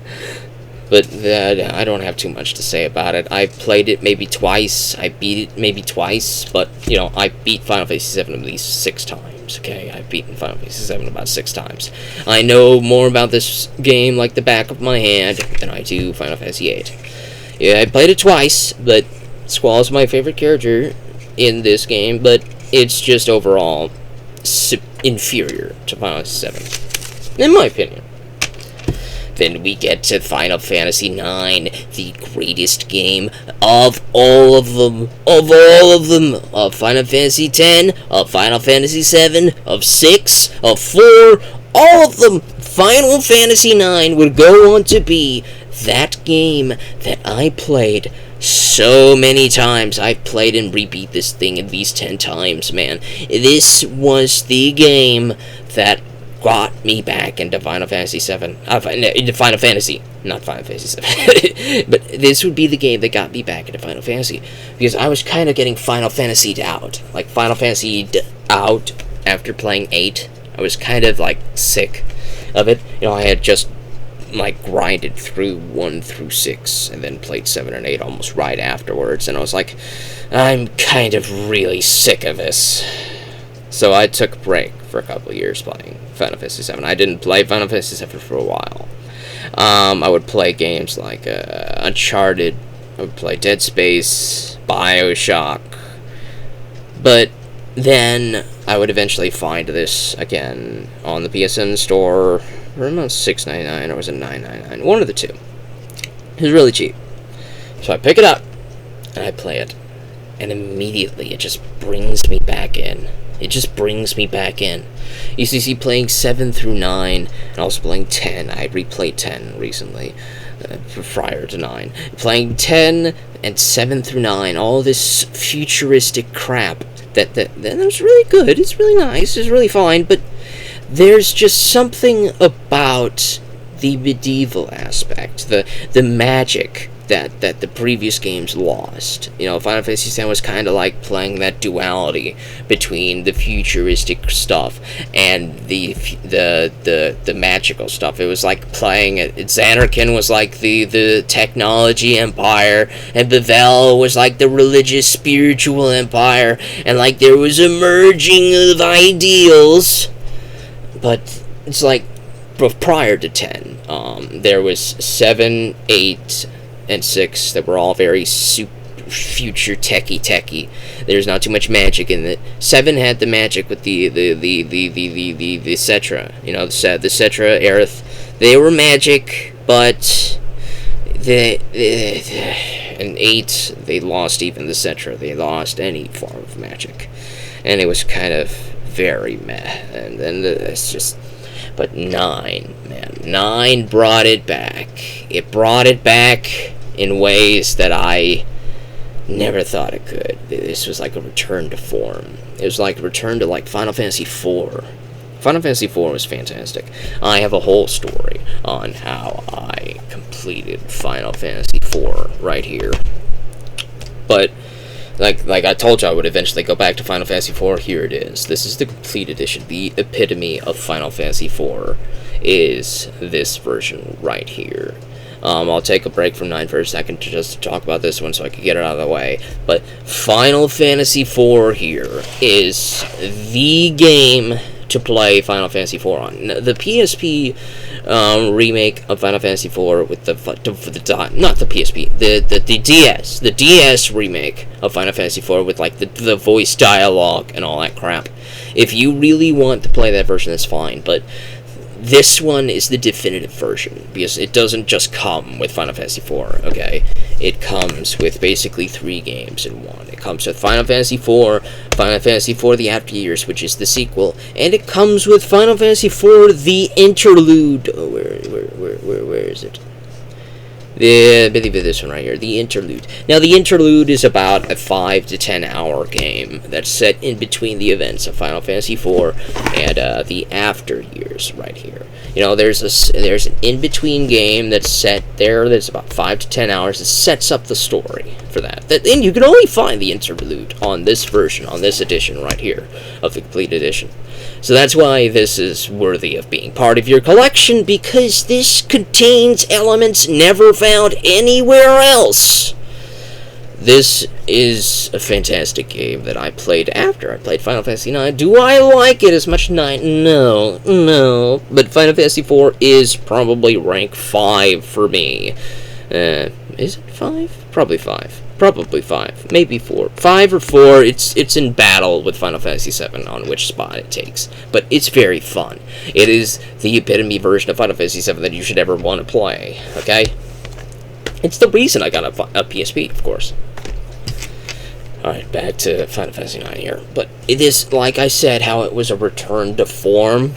But I don't have too much to say about it. I played it maybe twice. I beat it maybe twice. But, I beat Final Fantasy VII at least 6 times. Okay, I've beaten Final Fantasy VII about 6 times. I know more about this game like the back of my hand than I do Final Fantasy VIII. Yeah, I played it twice, but Squall is my favorite character in this game, but it's just overall inferior to Final Fantasy VII, in my opinion. Then we get to Final Fantasy IX, the greatest game of all of them, of Final Fantasy X, of Final Fantasy VII, of 6, of 4, all of them. Final Fantasy IX would go on to be that game that I played so many times. I've played and rebeat this thing at least 10 times, man. This was the game that got me back into Final Fantasy VII. Into Final Fantasy. Not Final Fantasy VII. But this would be the game that got me back into Final Fantasy. Because I was kind of getting Final Fantasied out. Like, Final Fantasied out after playing 8. I was kind of, sick of it. I had just, grinded through 1 through 6. And then played 7 and 8 almost right afterwards. And I was like, I'm kind of really sick of this. So I took a break for a couple of years playing Final Fantasy VII. I didn't play Final Fantasy VII for a while. I would play games like Uncharted. I would play Dead Space, Bioshock. But then I would eventually find this again on the PSN store. Around $6.99 or was it $9.99? One of the two. It was really cheap. So I pick it up and I play it. And immediately it just brings me back in. It just brings me back in. You see, playing 7 through 9, and also playing 10. I replayed 10 recently, prior to 9. Playing 10 and 7 through 9, all this futuristic crap that was really good. It's really nice. It's really fine, but there's just something about the medieval aspect, the magic that the previous games lost. Final Fantasy X was kind of like playing that duality between the futuristic stuff and the magical stuff. It was like playing it. Xanarkand was like the technology empire, and Bevelle was like the religious spiritual empire, and there was a merging of ideals. But it's prior to 10, there was 7, 8, and 6 that were all very future techy. There's not too much magic in it. 7 had the magic with the Cetra. The Cetra, Aerith. They were magic, but in 8 they lost even the Cetra. They lost any form of magic, and it was kind of very meh. And then it's just. But 9, man. 9 brought it back. It brought it back in ways that I never thought it could. This was like a return to form. It was like a return to Final Fantasy IV. Final Fantasy IV was fantastic. I have a whole story on how I completed Final Fantasy IV right here. But like I told you, I would eventually go back to Final Fantasy IV. Here it is. This is the complete edition. The epitome of Final Fantasy IV is this version right here. I'll take a break from 9 for a second just to talk about this one so I can get it out of the way. But Final Fantasy IV here is the game to play Final Fantasy IV on. The PSP remake of Final Fantasy IV with not the PSP, the DS remake of Final Fantasy IV with like the voice dialogue and all that crap. If you really want to play that version, that's fine, but this one is the definitive version, because it doesn't just come with Final Fantasy IV, okay? It comes with basically 3 games in one. It comes with Final Fantasy IV, Final Fantasy IV The After Years, which is the sequel, and it comes with Final Fantasy IV The Interlude. Oh, where is it? I believe this one right here, The Interlude. Now, The Interlude is about a 5 to 10 hour game that's set in between the events of Final Fantasy IV and The After Years right here. You know, there's an in-between game that's set there that's about 5 to 10 hours that sets up the story for that. And you can only find The Interlude on this version, on this edition right here of the complete edition. So that's why this is worthy of being part of your collection, because this contains elements never found anywhere else. This is a fantastic game that I played after I played Final Fantasy IX. Do I like it as much as 9? No. But Final Fantasy IV is probably rank 5 for me. Is it 5? Probably 5. Probably 5. Maybe 4. 5 or 4, it's in battle with Final Fantasy VII on which spot it takes. But it's very fun. It is the epitome version of Final Fantasy VII that you should ever want to play, okay? It's the reason I got a PSP, of course. Alright, back to Final Fantasy IX here. But it is, like I said, how it was a return to form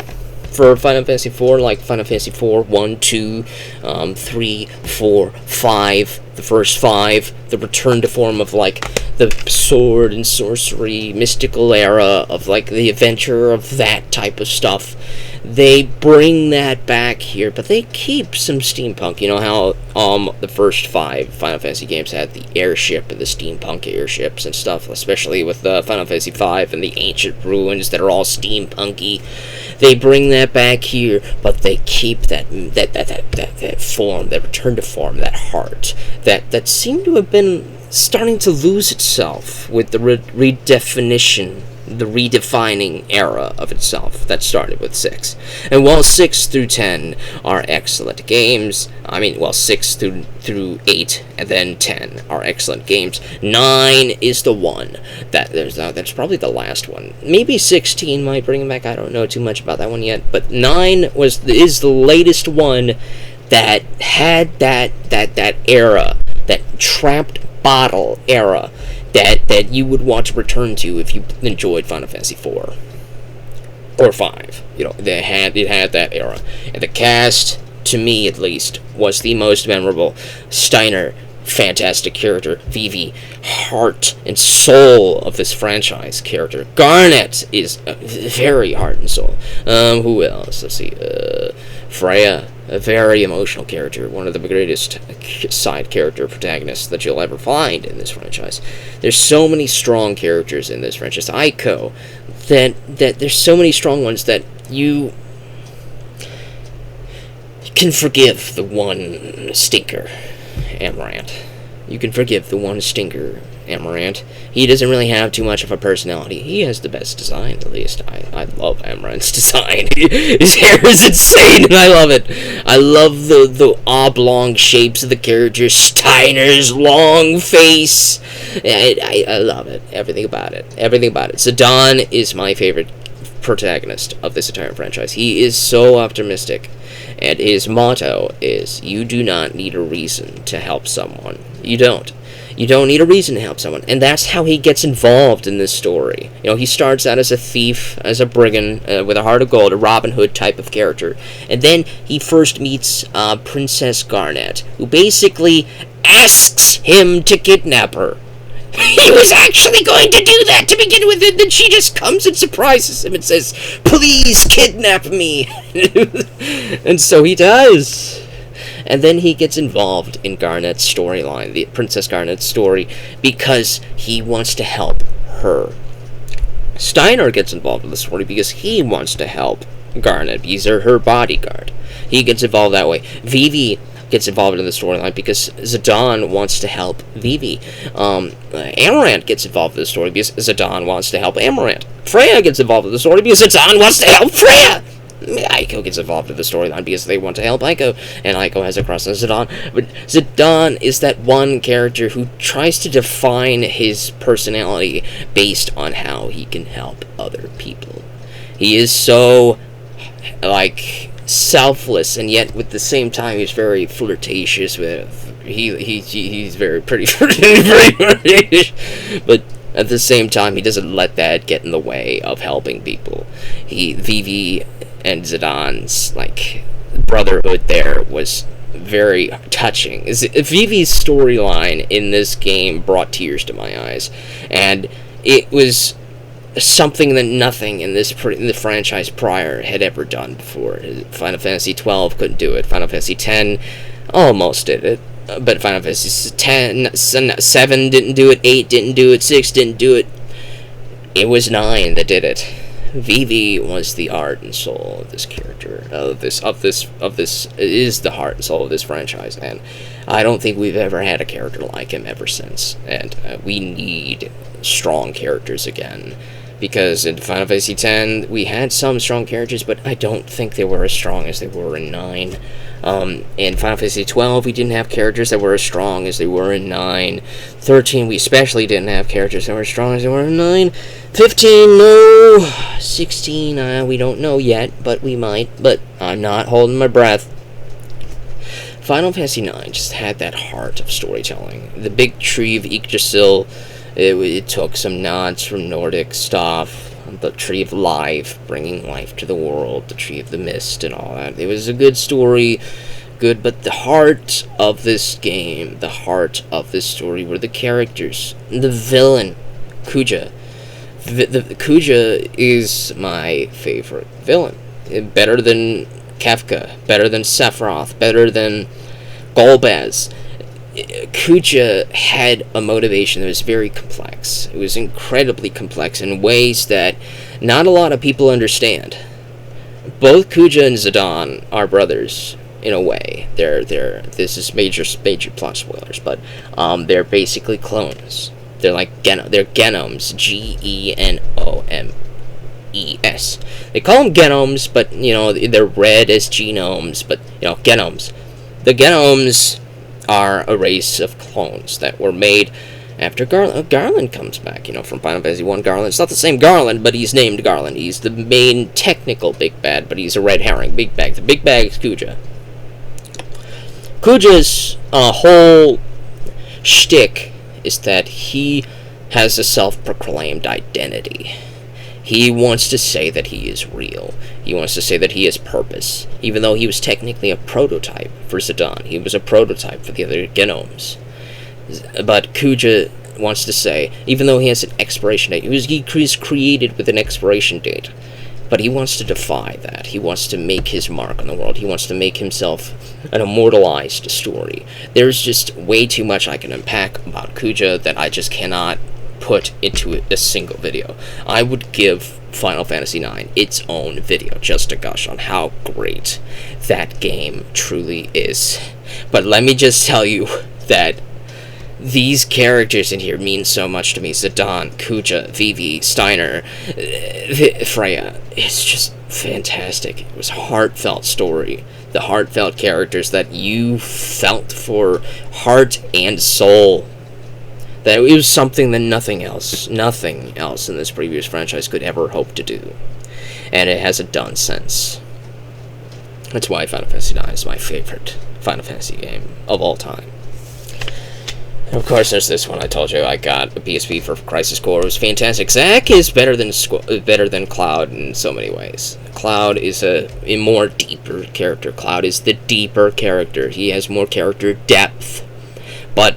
for Final Fantasy IV, like Final Fantasy IV 1, 2, 3, 4, 5, the first 5, the return to form of like the sword and sorcery mystical era of like the adventure of that type of stuff. They bring that back here, but they keep some steampunk. You know how the first 5 Final Fantasy games had the airship and the steampunk airships and stuff, especially with Final Fantasy V and the ancient ruins that are all steampunky. They bring that back here, but they keep that form, that return to form, that heart that seemed to have been starting to lose itself with the redefinition, the redefining era of itself that started with 6. And while 6 through 10 are excellent games, 6 through 8 and then 10 are excellent games, 9 is the one that's probably the last one. Maybe 16 might bring it back. I don't know too much about that one yet, but 9 is the latest one that had that era, that trapped bottle era that you would want to return to if you enjoyed Final Fantasy IV or 5. You know, it had that era, and the cast, to me at least, was the most memorable. Steiner, fantastic character. Vivi, heart and soul of this franchise character. Garnet is very heart and soul. Who else? Let's see. Freya, a very emotional character, one of the greatest side character protagonists that you'll ever find in this franchise. There's so many strong characters in this franchise. Aiko, that there's so many strong ones that you can forgive the one stinker, Amaranth. You can forgive the one stinker, Amaranth. He doesn't really have too much of a personality. He has the best design, at least. I love Amaranth's design. His hair is insane, and I love it. I love the oblong shapes of the character. Steiner's long face. I love it. Everything about it. Zidane is my favorite protagonist of this entire franchise. He is so optimistic, and his motto is, you do not need a reason to help someone. You don't need a reason to help someone, and that's how he gets involved in this story. You know, he starts out as a thief, as a brigand, with a heart of gold, a Robin Hood type of character, and then he first meets Princess Garnet, who basically asks him to kidnap her. He was actually going to do that to begin with, and then she just comes and surprises him and says, "Please kidnap me." And so he does. And then he gets involved in Garnet's storyline, the Princess Garnet's story, because he wants to help her. Steiner gets involved in the story because he wants to help Garnet. He's her bodyguard. He gets involved that way. Vivi, gets involved in the storyline because Zidane wants to help Vivi. Amaranth gets involved in the story because Zidane wants to help Amaranth. Freya gets involved in the story because Zidane wants to help Freya. Aiko gets involved in the storyline because they want to help Aiko, and Aiko has a crush on Zidane. But Zidane is that one character who tries to define his personality based on how he can help other people. He is so, like, selfless, and yet with the same time he's very flirtatious with. He's very pretty very flirtatious, but at the same time he doesn't let that get in the way of helping people. Vivi and Zidane's, like, brotherhood there was very touching. Vivi's storyline in this game brought tears to my eyes, and it was something that nothing in the franchise prior had ever done before. Final Fantasy 12 couldn't do it. Final Fantasy 10 almost did it, but Final Fantasy 7 didn't do it. 8 didn't do it. 6 didn't do it. It was 9 that did it. Vivi was the heart and soul of this character. Is the heart and soul of this franchise, and I don't think we've ever had a character like him ever since. And we need strong characters again, because in Final Fantasy X we had some strong characters, but I don't think they were as strong as they were in 9. In Final Fantasy 12, we didn't have characters that were as strong as they were in 9. 13, we especially didn't have characters that were as strong as they were in 9. 15, no. 16, we don't know yet, but we might. But I'm not holding my breath. Final Fantasy 9 just had that heart of storytelling. The big tree of Yggdrasil, it took some nods from Nordic stuff. The Tree of Life, bringing life to the world, the Tree of the Mist, and all that. It was a good story, but the heart of this game, the heart of this story were the characters. The villain, Kuja. Kuja is my favorite villain. Better than Kefka, better than Sephiroth, better than Golbez. Kuja had a motivation that was very complex. It was incredibly complex in ways that not a lot of people understand. Both Kuja and Zidane are brothers in a way. This is major plot spoilers, but they're basically clones. They're like they're genomes, Genomes. They call them genomes, but they're read as genomes, but genomes. The genomes are a race of clones that were made after Garland comes back, from Final Fantasy 1 Garland. It's not the same Garland, but he's named Garland. He's the main technical big bad, but he's a red herring big bag. The big bag is Kuja. Kuja's whole shtick is that he has a self-proclaimed identity. He wants to say that he is real. He wants to say that he has purpose, even though he was technically a prototype for Zidane. He was a prototype for the other genomes. But Kuja wants to say, even though he has an expiration date, he was created with an expiration date, but he wants to defy that. He wants to make his mark on the world. He wants to make himself an immortalized story. There's just way too much I can unpack about Kuja that I just cannot put into a single video. I would give Final Fantasy IX its own video just to gush on how great that game truly is. But let me just tell you that these characters in here mean so much to me. Zidane, Kuja, Vivi, Steiner, Freya. It's just fantastic. It was a heartfelt story. The heartfelt characters that you felt for heart and soul. That it was something that nothing else in this previous franchise could ever hope to do. And it hasn't done since. That's why Final Fantasy IX is my favorite Final Fantasy game of all time. And of course, there's this one I told you I got a PSP for Crisis Core. It was fantastic. Zack is better than Cloud in so many ways. Cloud is a more deeper character. Cloud is the deeper character. He has more character depth. But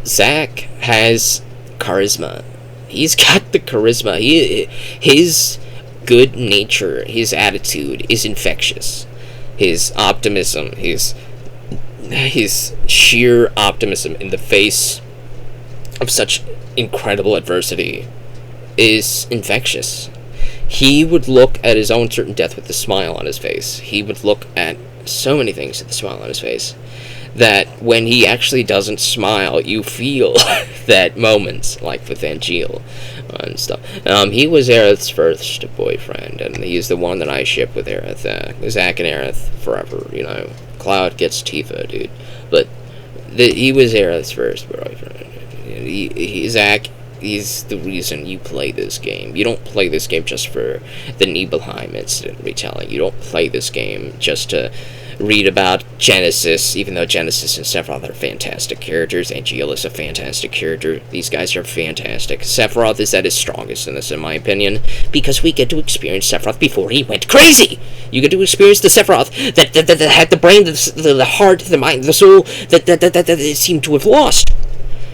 Zack has charisma. He's got the charisma. His good nature, his attitude is infectious. His optimism, his sheer optimism in the face of such incredible adversity is infectious. he would look at his own certain death with a smile on his face. He would look at so many things with a smile on his face that when he actually doesn't smile, you feel that moments, like with Angeal and stuff. He was Aerith's first boyfriend, and he's the one that I ship with Aerith. Zack and Aerith forever, you know. Cloud gets Tifa, dude. But he was Aerith's first boyfriend. Zack, he's the reason you play this game. You don't play this game just for the Nibelheim incident retelling. You don't play this game just to read about Genesis, even though Genesis and Sephiroth are fantastic characters. Angeal is a fantastic character. These guys are fantastic. Sephiroth is at his strongest in this, in my opinion, because we get to experience Sephiroth before he went crazy. You get to experience the Sephiroth that had the brain, the heart, the mind, the soul that it seemed to have lost.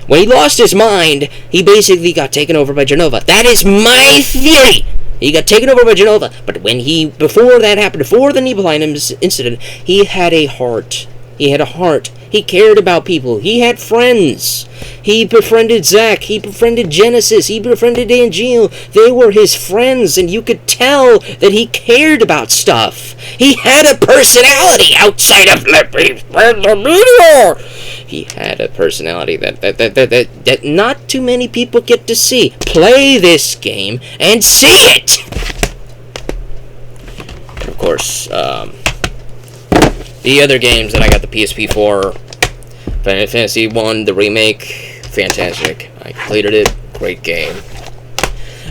When he lost his mind, he basically got taken over by Genova. That is my theory! He got taken over by Genova, but before that happened, before the Nibelheim incident, he had a heart. He had a heart. He cared about people. He had friends. He befriended Zack. He befriended Genesis. He befriended Angeal. They were his friends, and you could tell that he cared about stuff. He had a personality outside of "let me spread the meteor." He had a personality that not too many people get to see. Play this game and see it! And of course, the other games that I got the PSP for, Final Fantasy 1, the remake, fantastic. I completed it, great game.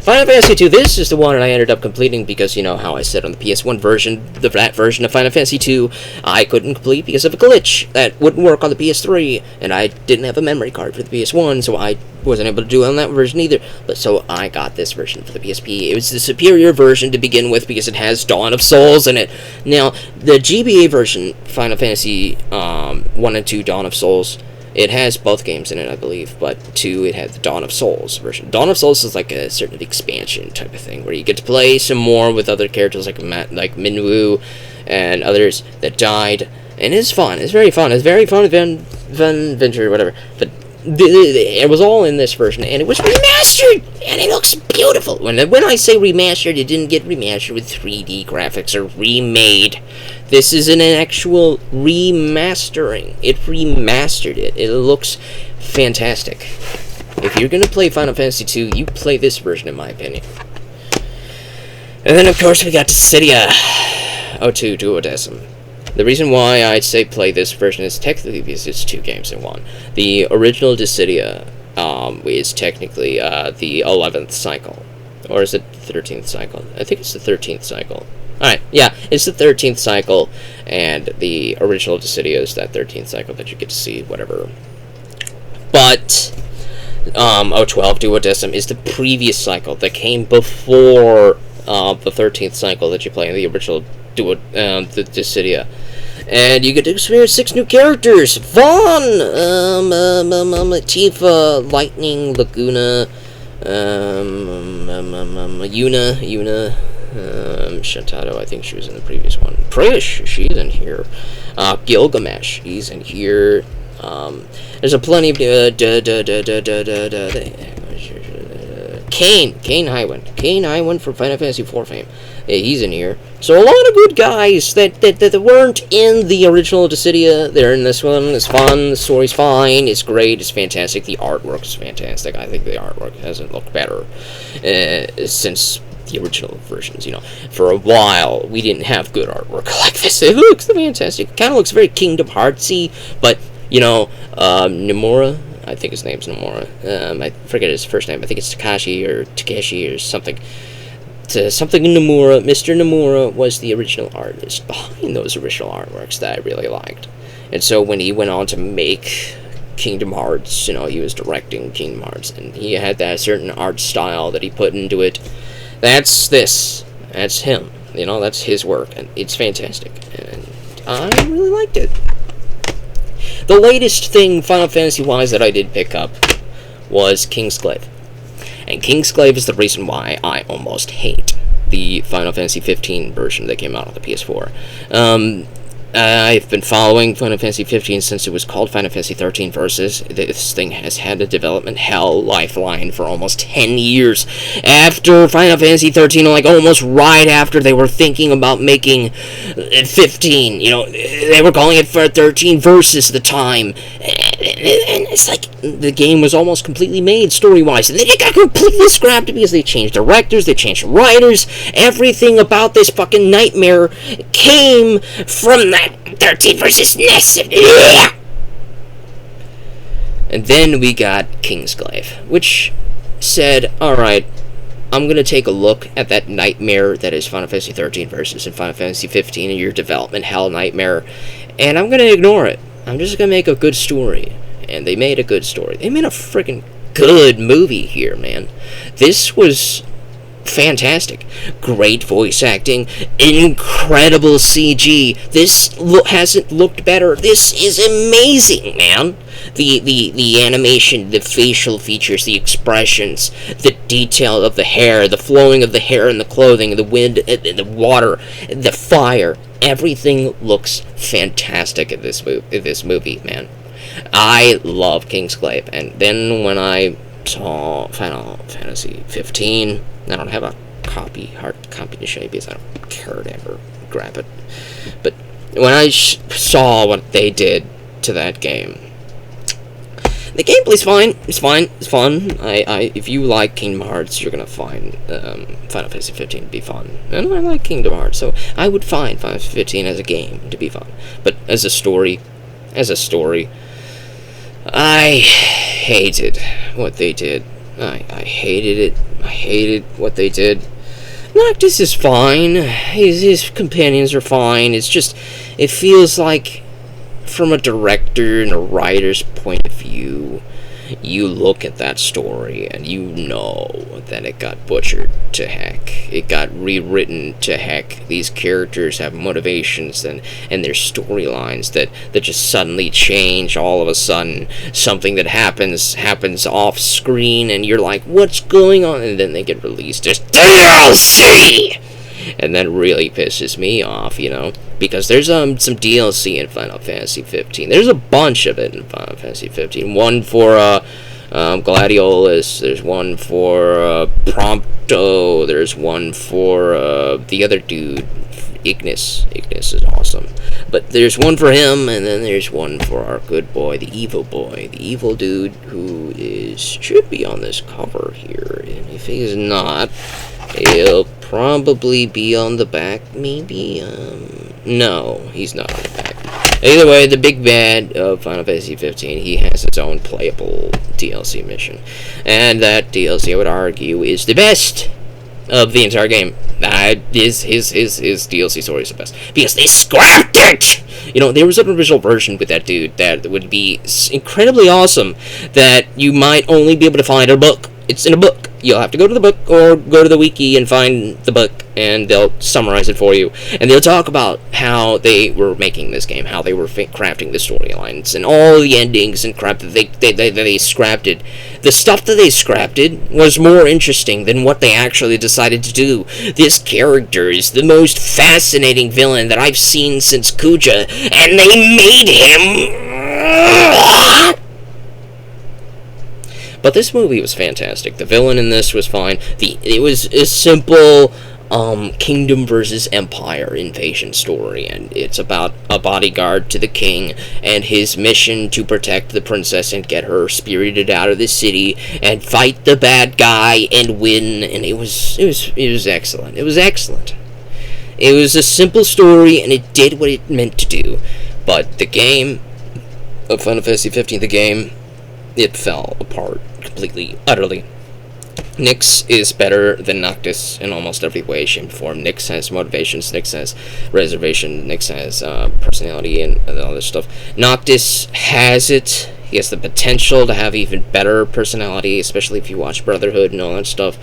Final Fantasy 2, this is the one that I ended up completing because, you know, how I said on the PS1 version, that version of Final Fantasy 2, I couldn't complete because of a glitch that wouldn't work on the PS3, and I didn't have a memory card for the PS1, so I wasn't able to do it on that version either. But so I got this version for the PSP. It was the superior version to begin with because it has Dawn of Souls in it. Now, the GBA version, Final Fantasy 1 and 2 Dawn of Souls, it has both games in it, I believe, but 2, it had the Dawn of Souls version. Dawn of Souls is like a certain expansion type of thing, where you get to play some more with other characters like Minwu and others that died, and it's fun. It's very fun. It's very fun adventure, whatever. But it was all in this version, and it was remastered, and it looks beautiful. When I say remastered, it didn't get remastered with 3D graphics or remade. This is an actual remastering. It remastered it. It looks fantastic. If you're gonna play Final Fantasy 2, you play this version, in my opinion. And then, of course, we got Dissidia 02 Duodecim. The reason why I'd say play this version is technically because it's 2 games in 1. The original Dissidia is technically the 11th cycle. Or is it the 13th cycle? I think it's the 13th cycle. Alright, yeah, it's the 13th cycle, and the original Dissidia is that 13th cycle that you get to see, whatever. But 012 Duodecim is the previous cycle that came before the 13th cycle that you play in the original the Dissidia. And you get to experience 6 new characters. Vaughn, Tifa, Lightning, Laguna, Yuna, Shantado, I think she was in the previous one. Prish, she's in here. Gilgamesh, he's in here. There's a plenty of Kane Highwind from Final Fantasy IV fame. He's in here. So a lot of good guys that weren't in the original Dissidia. They're in this one. It's fun. The story's fine. It's great. It's fantastic. The artwork is fantastic. I think the artwork hasn't looked better since the original versions. You know, for a while we didn't have good artwork like this. It looks fantastic. It kind of looks very Kingdom Heartsy, but you know, Nomura. I think his name's Nomura. I forget his first name. I think it's Takeshi or something. Something Nomura. Mr. Nomura was the original artist behind those original artworks that I really liked. And so when he went on to make Kingdom Hearts, you know, he was directing Kingdom Hearts, and he had that certain art style that he put into it. That's this. That's him. You know, that's his work, and it's fantastic. And I really liked it. The latest thing, Final Fantasy-wise, that I did pick up was Kingsglaive. And Kingsglaive is the reason why I almost hate the Final Fantasy 15 version that came out on the PS4. I've been following Final Fantasy 15 since it was called Final Fantasy 13 Versus. This thing has had a development hell lifeline for almost 10 years. After Final Fantasy 13, like almost right after they were thinking about making 15, they were calling it for 13 Versus at the time. And it's like the game was almost completely made story-wise, and then it got completely scrapped because they changed directors, they changed writers. Everything about this fucking nightmare came from that 13 versus ness. And then we got Kingsglaive, which said, alright, I'm going to take a look at that nightmare that is Final Fantasy 13 versus and Final Fantasy 15 and your development hell nightmare, and I'm going to ignore it. I'm just going to make a good story. And they made a good story. They made a freaking good movie here, man. This was fantastic. Great voice acting. Incredible CG. This hasn't looked better. This is amazing, man. The animation, the facial features, the expressions, the detail of the hair, the flowing of the hair and the clothing, the wind, the water, the fire. Everything looks fantastic in this movie, man. I love Kingsglaive, and then when I saw Final Fantasy 15, I don't have a hard copy to show you because I don't care to ever grab it. But when I saw what they did to that game, the gameplay's fine. It's fine. It's fun. If you like Kingdom Hearts, you're gonna find Final Fantasy 15 to be fun. And I like Kingdom Hearts, so I would find Final Fantasy 15 as a game to be fun. But as a story, I hated what they did. I hated it. I hated what they did. Noctis is fine. His companions are fine. It's just, it feels like, from a director and a writer's point of view, you look at that story and you know that it got butchered to heck. It got rewritten to heck. These characters have motivations and their storylines that just suddenly change all of a sudden. Something that happens off screen and you're like, what's going on? And then they get released as DLC! And that really pisses me off, because there's some DLC in Final Fantasy 15. There's a bunch of it in Final Fantasy 15. One for Gladiolus. There's one for Prompto. There's one for the other dude, Ignis. Ignis is awesome. But there's one for him, and then there's one for our good boy, the evil dude, who should be on this cover here. And if he's not, he'll probably be on the back, maybe. No, he's not on the back. Either way, the big bad of Final Fantasy 15, he has his own playable DLC mission. And that DLC, I would argue, is the best of the entire game. His DLC story is the best. Because they scrapped it! There was an original version with that dude that would be incredibly awesome, that you might only be able to find in a book. It's in a book. You'll have to go to the book or go to the wiki and find the book, and they'll summarize it for you. And they'll talk about how they were making this game, how they were crafting the storylines, and all the endings and crap that they scrapped it. The stuff that they scrapped it was more interesting than what they actually decided to do. This character is the most fascinating villain that I've seen since Kuja, and they made him... But this movie was fantastic. The villain in this was fine. It was a simple kingdom versus empire invasion story, and it's about a bodyguard to the king and his mission to protect the princess and get her spirited out of the city and fight the bad guy and win. And it was excellent. It was excellent. It was a simple story, and it did what it meant to do. But the game of Final Fantasy 15, it fell apart completely, utterly. Nyx is better than Noctis in almost every way, shape, and form. Nyx has motivations, Nyx has reservation, Nyx has personality, and all this stuff. Noctis has it. He has the potential to have even better personality, especially if you watch Brotherhood and all that stuff.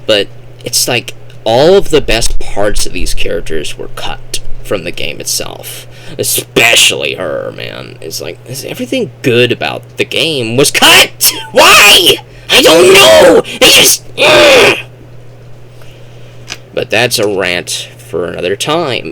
But it's like all of the best parts of these characters were cut from the game itself. Especially her, man. It's like, everything good about the game was cut! Why? I don't know! They just... But that's a rant for another time.